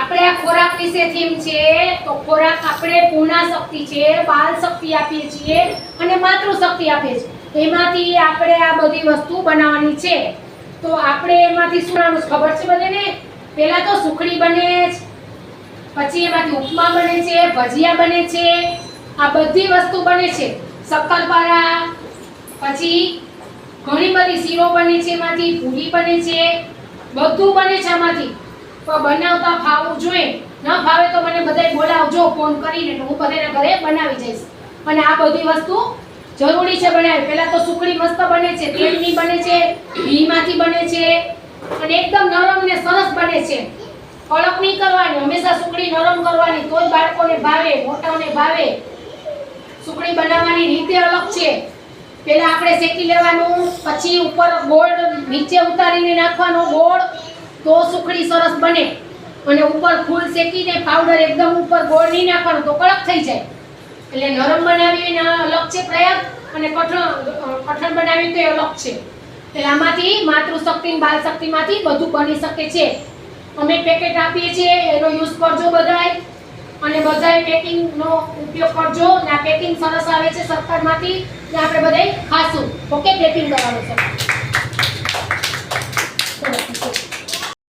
આપણે આ ખોરાક વિશે થીમ છે તો ખોરાક આપણે પૂર્ણા શક્તિ છે, બાલ શક્તિ આપીએ છીએ અને માતૃ શક્તિ આપીએ છીએ। એમાંથી આપણે આ બધી વસ્તુ બનાવવાની છે। તો આપણે એમાંથી શું બનાવવાનું ખબર છે બધાને? પહેલા તો સુખડી બને છે, પછી એમાંથી ઉપમા બને છે, ભજીયા બને છે, આ બધી વસ્તુ બને છે। શક્કરપારા, પછી ઘણી બધી શીરો બને છે, એમાંથી પૂરી બને છે, બધું બને છે આમાંથી। તો બનાવતા ફાવવું જોઈએ, ન ફાવે તો મને બધાય બોલાવજો ફોન કરીને, તો હું બધાના ઘરે બનાવી જઈશ। અને આ બધી વસ્તુ જરૂરી છે બનાવી। પહેલા તો સુખડી મસ્ત બને છે, તેલની બને છે, ઘીમાંથી બને છે અને એકદમ નરમ ને સરસ બને છે। કડક નહીં કરવાની, હંમેશા સુખડી નરમ કરવાની, તો જ બાળકોને ભાવે, મોટાઓને ભાવે। સુખડી બનાવવાની રીતે અલગ છે। પહેલા આપણે શેકી લેવાનું, પછી ઉપર ગોળ નીચે ઉતારીને નાખવાનો ગોળ, તો સુખડી સરસ બને। અને ઉપર ફૂલ શેકીને પાવડર એકદમ ઉપર ગોળ નહીં નાખવાનો તો કડક થઈ જાય। એટલે નરમ બનાવી એના અલગ છે પ્રયાગ, અને કઠણ બનાવી તો એ અલગ છે। એટલે આમાંથી માતૃશક્તિ અને બાલ શક્તિમાંથી બધું બની શકે છે। અમે પેકેટ આપીએ છીએ, એનો યુઝ કરજો બધાય, અને બધાય પેકિંગનો ઉપયોગ કરજો। અને આ પેકિંગ સરસ આવે છે સરકારમાંથી, ને આપણે બધાય ખાશું। ઓકે, પેકિંગ કરવાનું છે।